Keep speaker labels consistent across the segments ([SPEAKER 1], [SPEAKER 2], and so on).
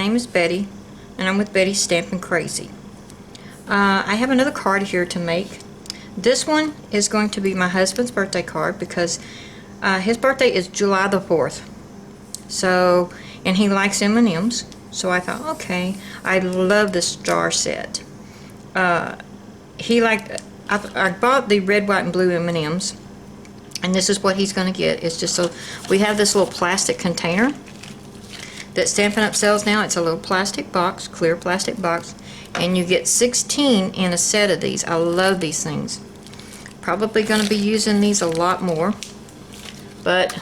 [SPEAKER 1] name is Betty, and I'm with Betty's Stamping Crazy. I have another card here to make. This one is going to be my husband's birthday card because his birthday is July the 4th. So, and he likes M&Ms. So I thought, okay, I love this jar set. I bought the red, white, and blue M&Ms, and this is what he's going to get. It's just so we have this little plastic container that Stampin' Up! Sells now. It's a little plastic box, clear plastic box, and you get 16 in a set of these. I love these things. Probably going to be using these a lot more, but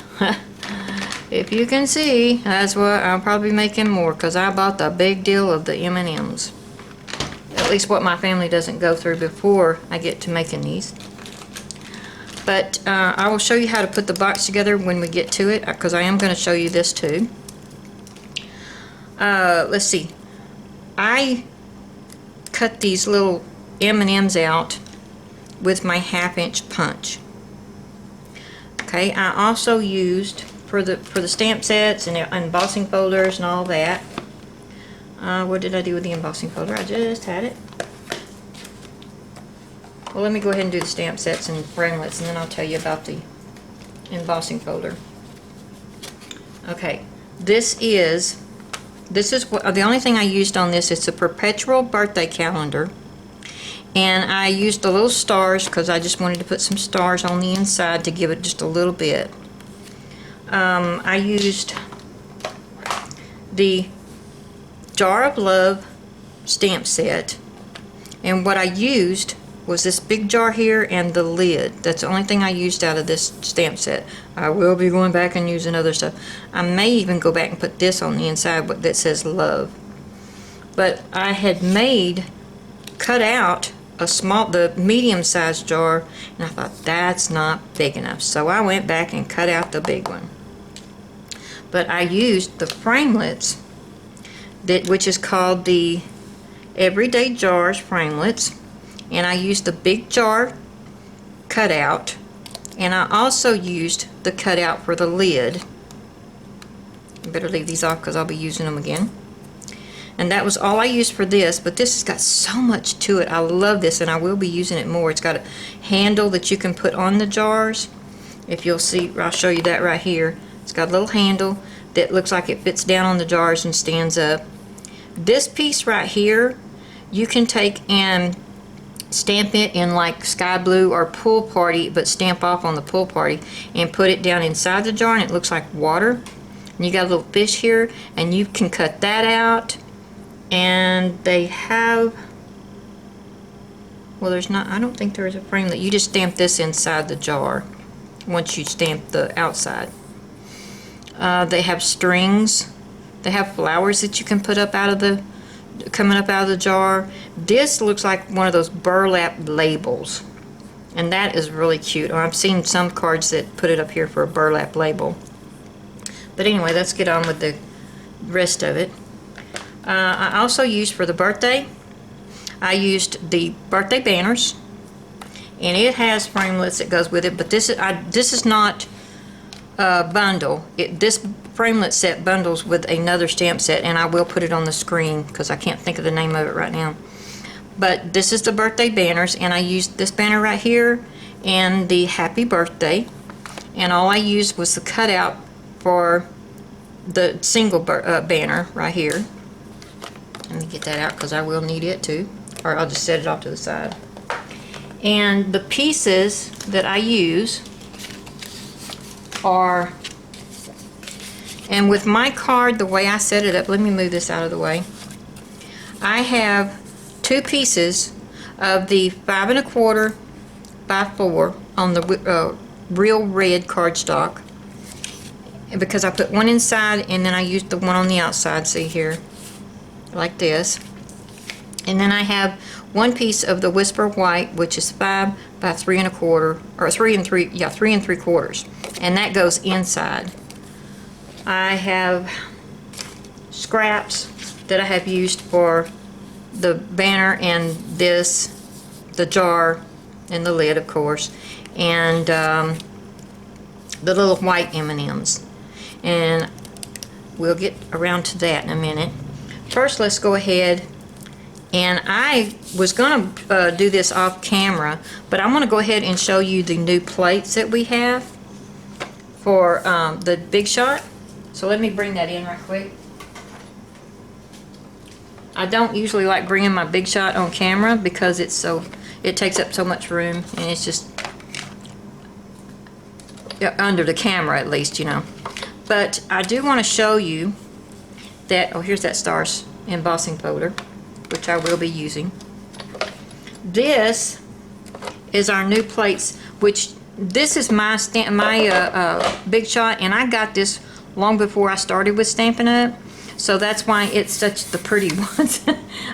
[SPEAKER 1] if you can see, that's what I'll probably be making more, because I bought the big deal of the M&Ms. At least what my family doesn't go through before I get to making these. But I will show you how to put the box together when we get to it, because I am going to show you this too. Let's see. I cut these little M&Ms out with my 1/2-inch punch. Okay, I also used for the stamp sets and embossing folders and all that. What did I do with the embossing folder? I just had it. Well, let me go ahead and do the stamp sets and framelits, and then I'll tell you about the embossing folder. Okay, this is what the only thing I used on this is a perpetual birthday calendar, and I used the little stars because I just wanted to put some stars on the inside to give it just a little bit. I used the Jar of Love stamp set, and what I used was this big jar here and the lid. That's the only thing I used out of this stamp set. I will be going back and using other stuff. I may even go back and put this on the inside that says love. But I had cut out the medium-sized jar, and I thought that's not big enough. So I went back and cut out the big one. But I used the Framelits, which is called the Everyday Jars Framelits. And I used the big jar cutout, and I also used the cutout for the lid. I better leave these off because I'll be using them again. And that was all I used for this, but this has got so much to it. I love this, and I will be using it more. It's got a handle that you can put on the jars. If you'll see, I'll show you that right here. It's got a little handle that looks like it fits down on the jars and stands up. This piece right here, you can take and stamp it in like sky blue or pool party, but stamp off on the pool party and put it down inside the jar, and it looks like water. And you got a little fish here, and you can cut that out. And they have, well, there's not, I don't think there's a frame that you just stamp this inside the jar once you stamp the outside. They have strings. They have flowers that you can put up coming up out of the jar. This looks like one of those burlap labels, and that is really cute. I've seen some cards that put it up here for a burlap label. But anyway, let's get on with the rest of it. I also used for the birthday, I used the birthday banners, and it has framelits that goes with it, but this is not a bundle. This framelit set bundles with another stamp set, and I will put it on the screen because I can't think of the name of it right now. But this is the birthday banners, and I used this banner right here and the happy birthday, and all I used was the cutout for the single banner right here. Let me get that out because I will need it too, or I'll just set it off to the side. And the pieces that I use are, and with my card, the way I set it up, let me move this out of the way. I have 2 pieces of the 5 1/4 by 4 on the real red cardstock, because I put one inside and then I used the one on the outside, see here, like this. And then I have 1 piece of the Whisper White, which is 5 by 3 1/4, or 3 3/4, and that goes inside. I have scraps that I have used for the banner and the jar and the lid, of course, and the little white M&Ms. And we'll get around to that in a minute. first let's go ahead, and I was going to do this off camera, but I'm going to go ahead and show you the new plates that we have for the Big Shot. So let me bring that in right quick. I don't usually like bringing my Big Shot on camera because it takes up so much room, and it's just under the camera at least, you know. But I do want to show you that, oh, here's that stars embossing folder, which I will be using. This is our new plates, which this is my Big Shot, and I got this long before I started with Stampin' Up. So that's why it's such the pretty ones.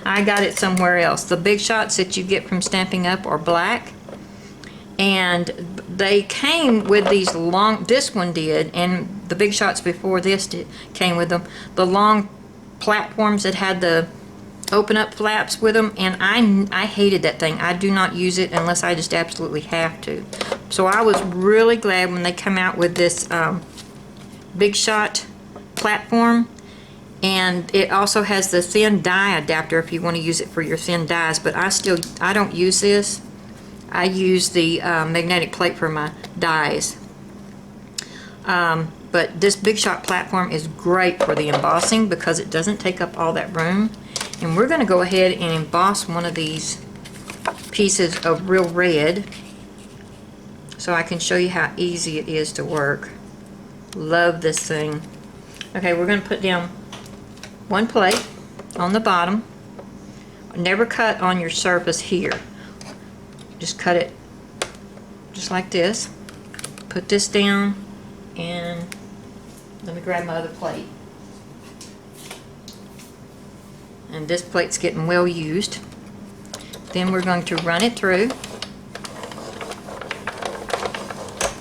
[SPEAKER 1] I got it somewhere else. The Big Shots that you get from Stampin' Up are black. And they came with these long, this one did, and the Big Shots before this came with them, the long platforms that had the open up flaps with them, and I hated that thing. I do not use it unless I just absolutely have to. So I was really glad when they come out with this Big Shot platform. And it also has the thin die adapter if you want to use it for your thin dies, but I don't use this. I use the magnetic plate for my dies. But this Big Shot platform is great for the embossing because it doesn't take up all that room. And we're going to go ahead and emboss one of these pieces of Real Red so I can show you how easy it is to work. Love this thing. Okay, we're going to put down one plate on the bottom. Never cut on your surface here. Just cut it just like this. Put this down, and let me grab my other plate. And this plate's getting well used. Then we're going to run it through.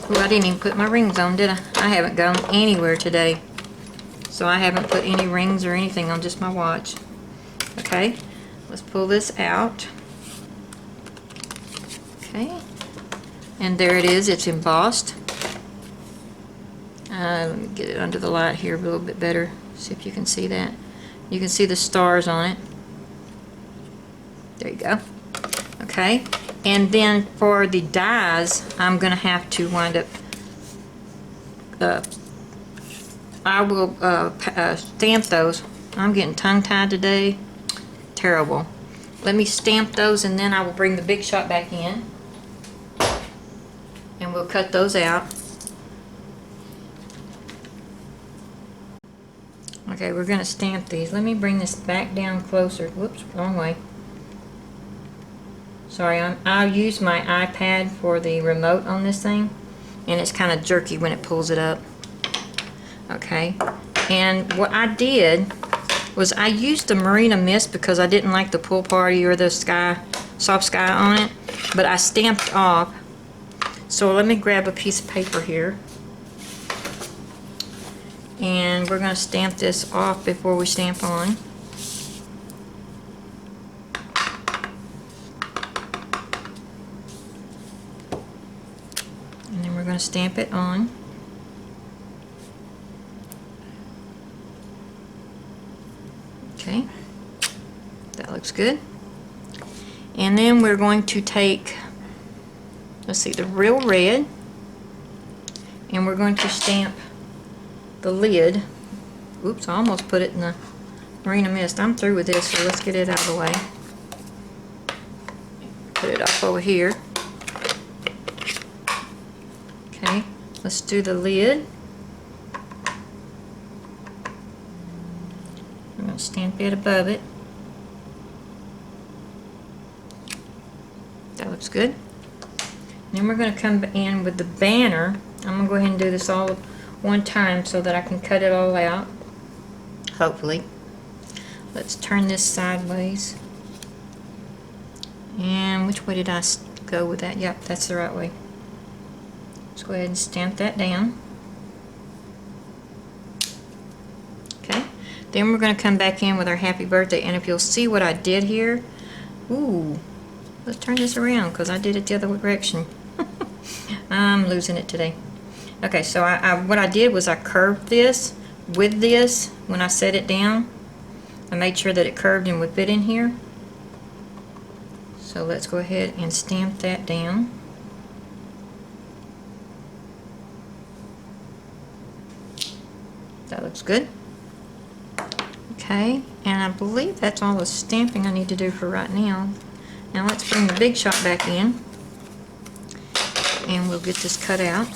[SPEAKER 1] Oh, I didn't even put my rings on, did I? I haven't gone anywhere today. So I haven't put any rings or anything on, just my watch. Okay, let's pull this out. Okay, and there it is, it's embossed. Let me get it under the light here a little bit better, see if you can see that. You can see the stars on it. There you go. Okay, and then for the dies, I'm going to have to wind up, I will stamp those. I'm getting tongue-tied today. Terrible. Let me stamp those, and then I will bring the Big Shot back in. And we'll cut those out. Okay, we're going to stamp these. Let me bring this back down closer. Whoops, wrong way. Sorry, I'll use my iPad for the remote on this thing. And it's kind of jerky when it pulls it up. Okay, and what I did was I used the Marina Mist because I didn't like the Pool Party or the soft sky on it, but I stamped off. So let me grab a piece of paper here, and we're going to stamp this off before we stamp on. And then we're going to stamp it on. Okay, that looks good. And then we're going to take, let's see, the Real Red, and we're going to stamp the lid. Oops, I almost put it in the Marina Mist. I'm through with this, so let's get it out of the way. Put it up over here. Okay, let's do the lid. I'm going to stamp it above it. That looks good. Then we're going to come in with the banner. I'm going to go ahead and do this all one time so that I can cut it all out, hopefully. Let's turn this sideways. And which way did I go with that? Yep, that's the right way. Let's go ahead and stamp that down. Okay. Then we're going to come back in with our happy birthday, and if you'll see what I did here, ooh, let's turn this around because I did it the other direction. I'm losing it today. Okay, so what I did was I curved this with this when I set it down, I made sure that it curved and would fit in here. So let's go ahead and stamp that down. That looks good. Okay, and I believe that's all the stamping I need to do for right now. Now let's bring the Big Shot back in, and we'll get this cut out.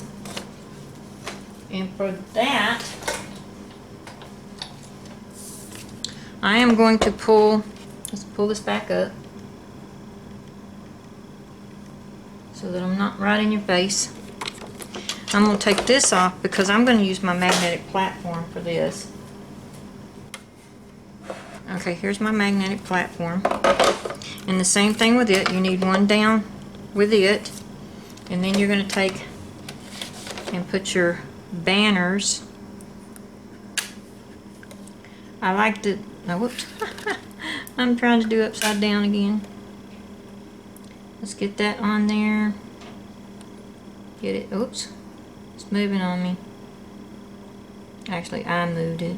[SPEAKER 1] And for that, I am going to let's pull this back up so that I'm not right in your face. I'm going to take this off because I'm going to use my magnetic platform for this. Okay, here's my magnetic platform. And the same thing with it. You need one down with it. And then you're going to take and put your banners. I like to... Oh, whoops. I'm trying to do upside down again. Let's get that on there. Get it. Oops. It's moving on me. Actually, I moved it.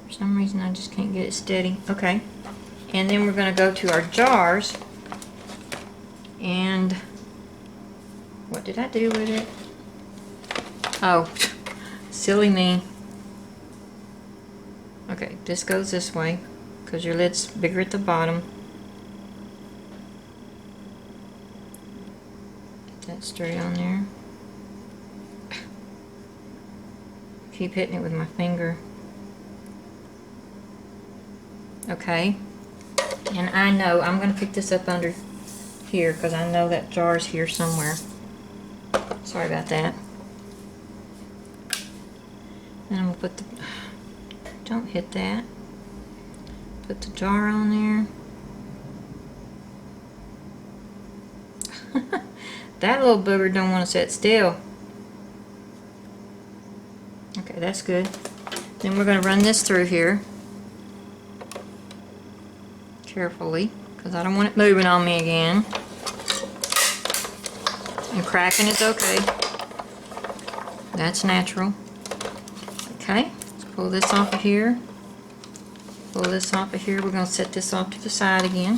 [SPEAKER 1] For some reason, I just can't get it steady. Okay. And then we're going to go to our jars. And what did I do with it? Oh, silly me. Okay, this goes this way because your lid's bigger at the bottom. Get that straight on there. Keep hitting it with my finger. Okay. And I know I'm going to pick this up under here because I know that jar's here somewhere. Sorry about that. And I'm going to put the... Don't hit that. Put the jar on there. That little booger don't want to sit still. Okay, that's good. Then we're going to run this through here. Carefully, because I don't want it moving on me again. And cracking is okay. That's natural. Okay, let's pull this off of here. Pull this off of here. We're going to set this off to the side again.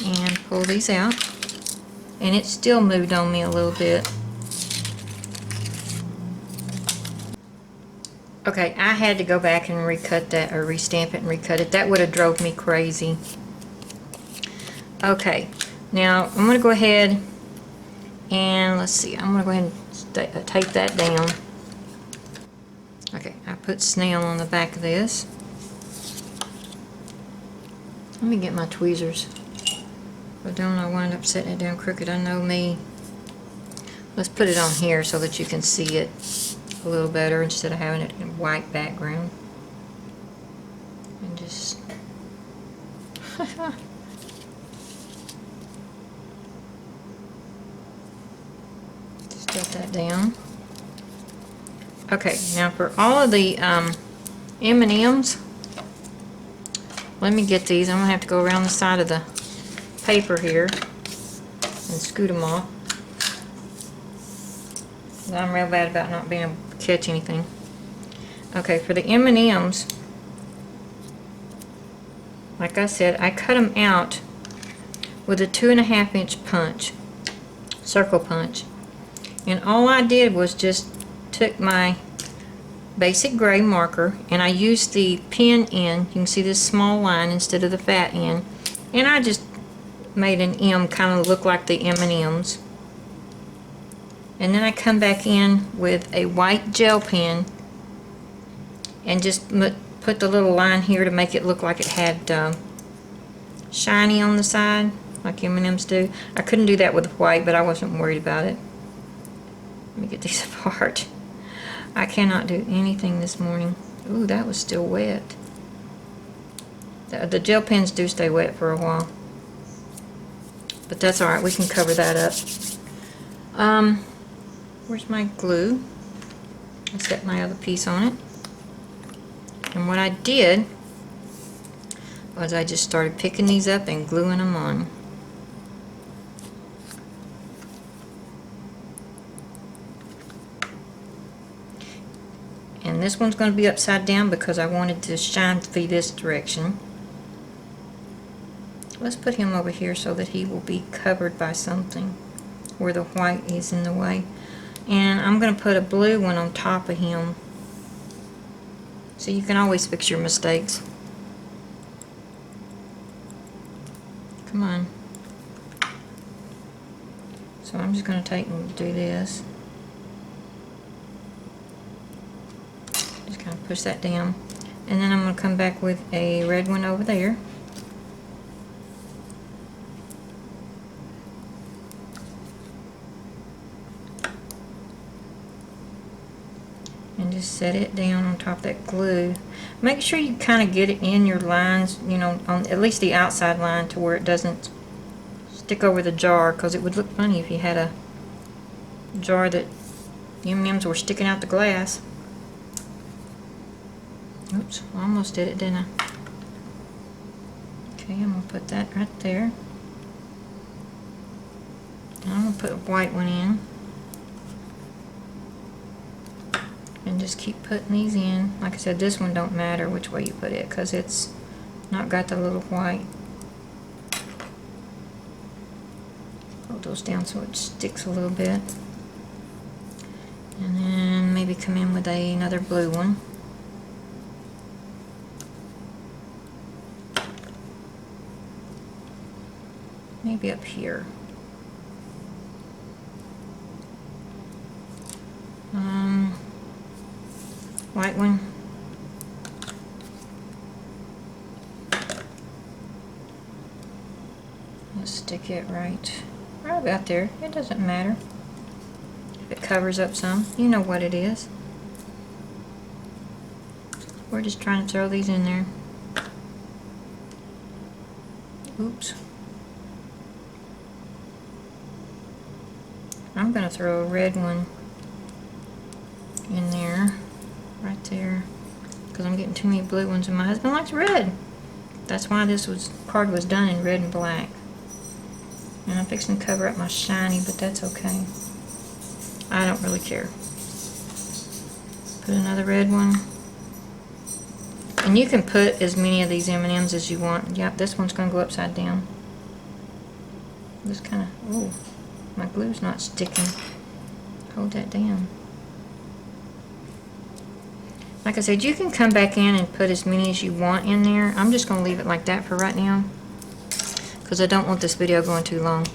[SPEAKER 1] And pull these out. And it still moved on me a little bit. Okay, I had to go back and recut that, or restamp it and recut it. That would have drove me crazy. Okay, now I'm going to go ahead and let's see, I'm going to go ahead and tape that down. Okay, I put snail on the back of this. Let me get my tweezers. But don't I wind up setting it down crooked. I know me. Let's put it on here so that you can see it a little better instead of having it in white background. And just just get that down. Okay, now for all of the M&Ms, let me get these. I'm gonna have to go around the side of the paper here and scoot them off. I'm real bad about not being able to catch anything. Okay, for the M&Ms, like I said, I cut them out with a 2.5 inch punch, circle punch. And all I did was just took my basic gray marker and I used the pen end. You can see this small line instead of the fat end. And I just made an M kind of look like the M&Ms. And then I come back in with a white gel pen and just put the little line here to make it look like it had shiny on the side, like M&Ms do. I couldn't do that with white, but I wasn't worried about it. Let me get these apart. I cannot do anything this morning. Ooh, that was still wet. The gel pens do stay wet for a while. But that's alright, we can cover that up. Where's my glue? I set my other piece on it. And what I did was I just started picking these up and gluing them on. And And this one's going to be upside down because I wanted to shine to be this direction. Let's put him over here so that he will be covered by something where the white is in the way. And I'm going to put a blue one on top of him. So you can always fix your mistakes. Come on. So I'm just going to take and do this. Just kind of push that down. And then I'm going to come back with a red one over there. And just set it down on top of that glue. Make sure you kind of get it in your lines, you know, on at least the outside line to where it doesn't stick over the jar, because it would look funny if you had a jar that M&Ms were sticking out the glass. Oops, I almost did it, didn't I? Okay, I'm going to put that right there. And I'm going to put a white one in. And just keep putting these in. Like I said, this one don't matter which way you put it because it's not got the little white. Hold those down so it sticks a little bit. And then maybe come in with another blue one. Maybe up here. White one. Let's stick it right about there. It doesn't matter if it covers up some. You know what it is. We're just trying to throw these in there. Oops. I'm going to throw a red one in there, right there, because I'm getting too many blue ones and my husband likes red. That's why this card was done in red and black. And I'm fixing to cover up my shiny, but that's okay. I don't really care. Put another red one. And you can put as many of these M&Ms as you want. Yep, this one's going to go upside down. Just kind of, oh, my glue's not sticking. Hold that down. Like I said, you can come back in and put as many as you want in there. I'm just going to leave it like that for right now because I don't want this video going too long.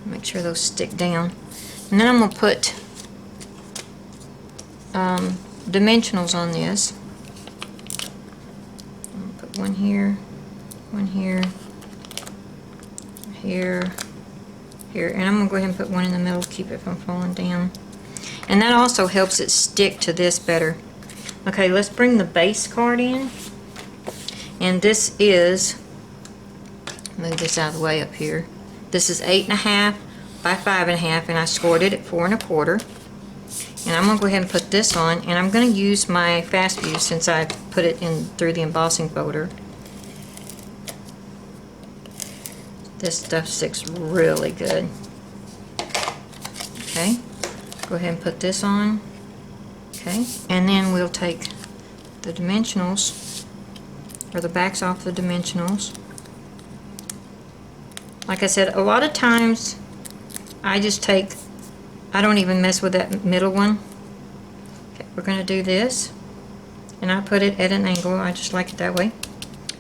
[SPEAKER 1] Make sure those stick down. And then I'm going to put dimensionals on this. I'm going to put one here, here, here, and I'm going to go ahead and put one in the middle to keep it from falling down. And that also helps it stick to this better. Okay, let's bring the base card in. And this is, move this out of the way up here. This is 8.5 by 5.5, and I scored it at 4 1/4. And I'm going to go ahead and put this on, and I'm going to use my fast view since I put it in through the embossing folder. This stuff sticks really good. Okay, go ahead and put this on. Okay, and then we'll take the dimensionals, or the backs off the dimensionals. Like I said, a lot of times I just take, I don't even mess with that middle one. Okay, we're going to do this, and I put it at an angle. I just like it that way.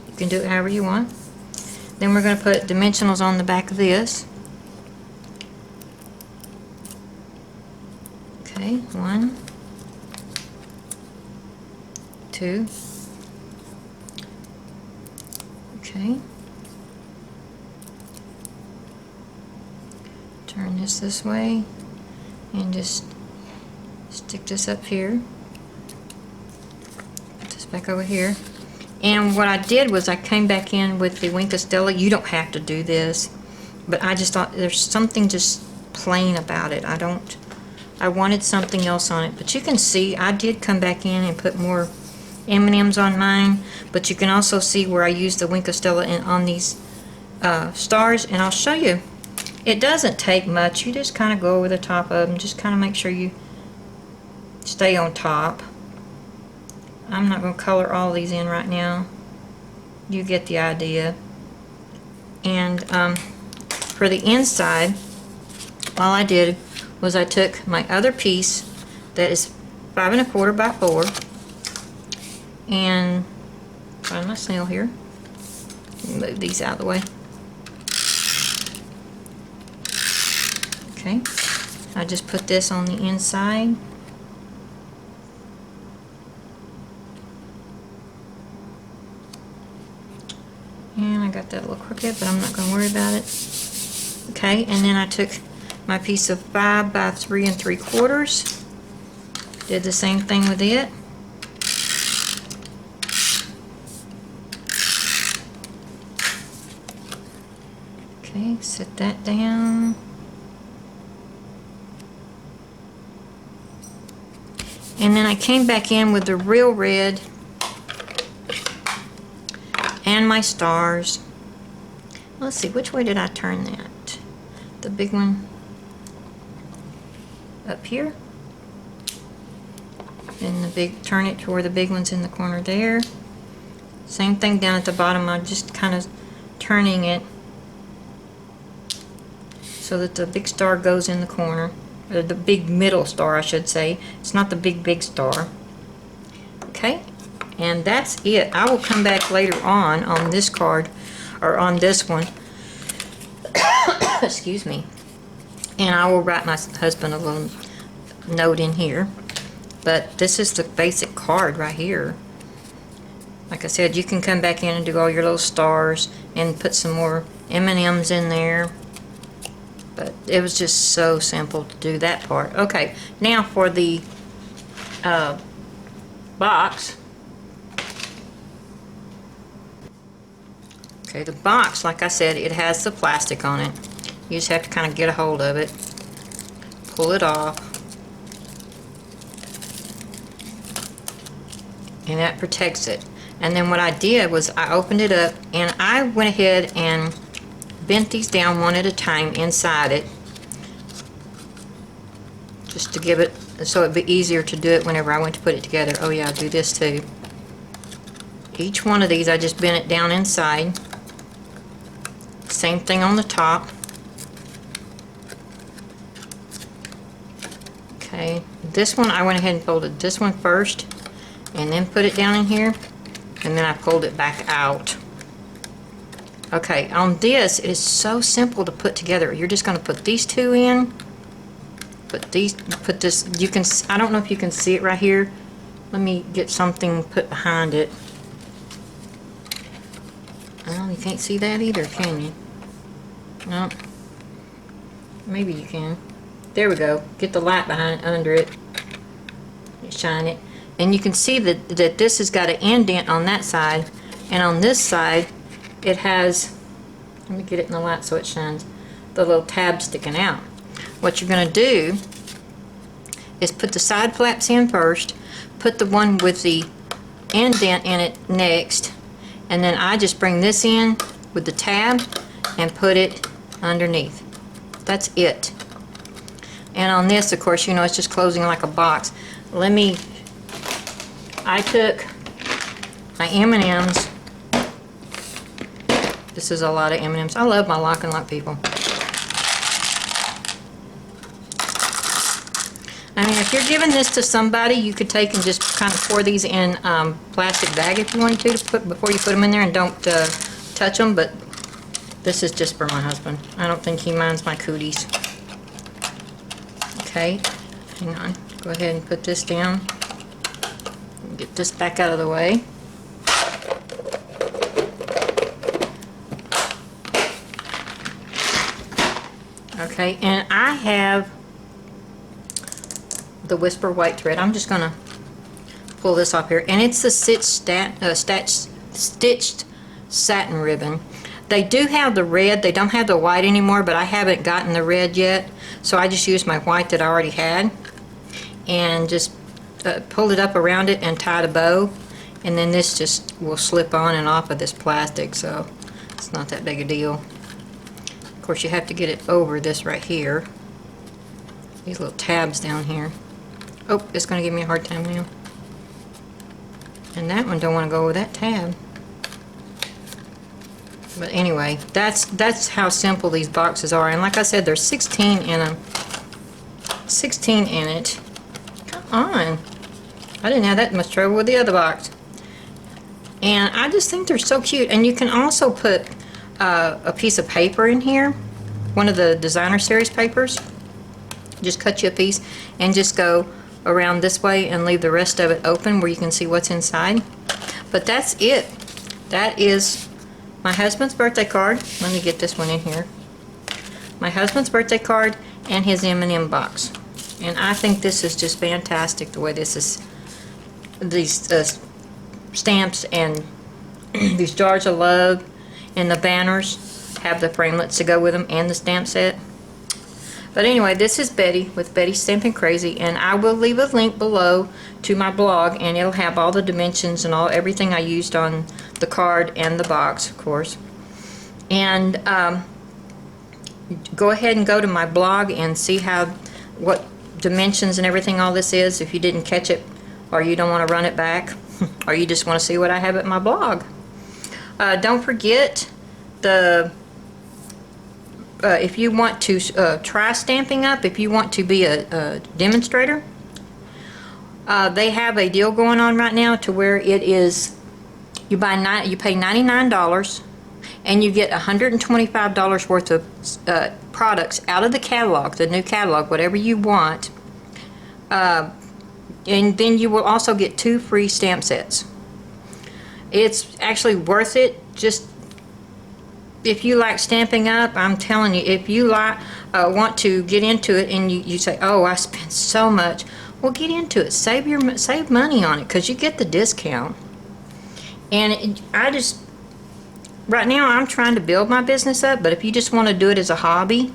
[SPEAKER 1] You can do it however you want. Then we're going to put dimensionals on the back of this. Okay, 1, 2. Okay. Turn this way and just stick this up here. Put this back over here. And what I did was I came back in with the Wink of Stella. You don't have to do this, but I just thought there's something just plain about it. I wanted something else on it. But you can see I did come back in and put more M&Ms on mine, but you can also see where I used the Wink of Stella on these stars, and I'll show you. It doesn't take much. You just kind of go over the top of them. Just kind of make sure you stay on top. I'm not going to color all these in right now. You get the idea. And for the inside, all I did was I took my other piece that is 5 1/4 by 4, and find my snail here. Move these out of the way. Okay, I just put this on the inside. And I got that a little crooked, but I'm not going to worry about it. Okay, and then I took my piece of 5 by 3 3/4. Did the same thing with it. Okay, set that down. And then I came back in with the real red and my stars. Let's see, which way did I turn that? The big one up here. And the big, turn it to where the big one's in the corner there. Same thing down at the bottom. I'm just kind of turning it so that the big star goes in the corner. Or the big middle star, I should say. It's not the big star. Okay, and that's it. I will come back later on this card, or on this one. Excuse me. And I will write my husband a little note in here. But this is the basic card right here. Like I said, you can come back in and do all your little stars and put some more M&Ms in there. But it was just so simple to do that part. Okay, now for the box. Okay, the box, like I said, it has the plastic on it. You just have to kind of get a hold of it, pull it off, and that protects it. And then what I did was I opened it up and I went ahead and bent these down one at a time inside it, just to give it so it'd be easier to do it whenever I went to put it together. Oh yeah, I'll do this too. Each one of these I just bent it down inside. Same thing on the top. Okay, this one I went ahead and folded this one first and then put it down in here, and then I pulled it back out. Okay, on this, it is so simple to put together. You're just going to put these two in, put this, you can, I don't know if you can see it right here. Let me get something put behind it. Well, you can't see that either, can you? No. Maybe you can. There we go. Get the light behind, under it. Shine it. And you can see that this has got an indent on that side, and on this side, it has, let me get it in the light so it shines, the little tab sticking out. What you're going to do is put the side flaps in first, put the one with the indent in it next, and then I just bring this in with the tab and put it underneath. That's it. And on this, of course, you know, it's just closing like a box. I took my M&Ms. This is a lot of M&Ms. I love my lock and lock, people. I mean, if you're giving this to somebody, you could take and just kind of pour these in plastic bag if you wanted to put before you put them in there, and don't touch them. But this is just for my husband. I don't think he minds my cooties. Okay, hang on. Go ahead and put this down. Get this back out of the way. Okay, and I have the Whisper white thread. I'm just gonna pull this off here, and it's the stitched satin ribbon. They do have the red. They don't have the white anymore, but I haven't gotten the red yet, so I just used my white that I already had and just pulled it up around it and tied a bow, and then this just will slip on and off of this plastic, so it's not that big a deal. Of course, you have to get it over this right here, these little tabs down here. Oh, it's going to give me a hard time now. And that one don't want to go over that tab. But anyway, that's how simple these boxes are. And like I said, there's 16 in them. 16 in it. Come on. I didn't have that much trouble with the other box. And I just think they're so cute. And you can also put a piece of paper in here. One of the designer series papers. Just cut you a piece and just go around this way and leave the rest of it open where you can see what's inside. But that's it. That is my husband's birthday card. Let me get this one in here. My husband's birthday card and his M&M box. And I think this is just fantastic the way this is. These stamps and these jars of love and the banners have the framelits to go with them and the stamp set. But anyway, this is Betty with Betty's Stamping Crazy, and I will leave a link below to my blog, and it'll have all the dimensions and everything I used on the card and the box, of course. And go ahead and go to my blog and see what dimensions and everything all this is if you didn't catch it, or you don't want to run it back, or you just want to see what I have at my blog. Don't forget if you want to try Stampin' Up, if you want to be a demonstrator, they have a deal going on right now to where it is you pay $99 and you get $125 worth of products out of the catalog, the new catalog, whatever you want, and then you will also get 2 free stamp sets. It's actually worth it. Just if you like Stampin' Up, I'm telling you, if you want to get into it and you say, oh, I spent so much, well, get into it. Save money on it because you get the discount. And right now I'm trying to build my business up, but if you just want to do it as a hobby,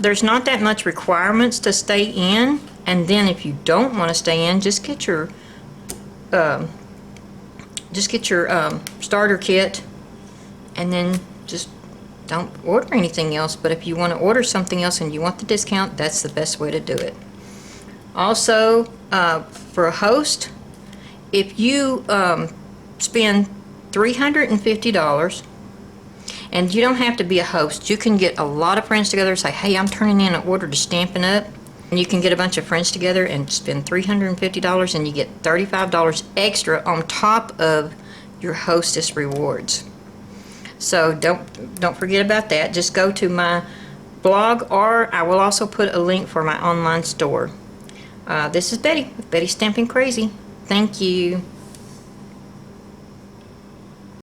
[SPEAKER 1] there's not that much requirements to stay in. And then if you don't want to stay in, just get your starter kit, and then just don't order anything else. But if you want to order something else and you want the discount, that's the best way to do it. Also, for a host, if you spend $350, and you don't have to be a host, you can get a lot of friends together and say, hey, I'm turning in an order to Stampin' Up, and you can get a bunch of friends together and spend $350 and you get $35 extra on top of your hostess rewards. So don't forget about that. Just go to my blog, or I will also put a link for my online store. This is Betty with Betty's Stamping Crazy. Thank you.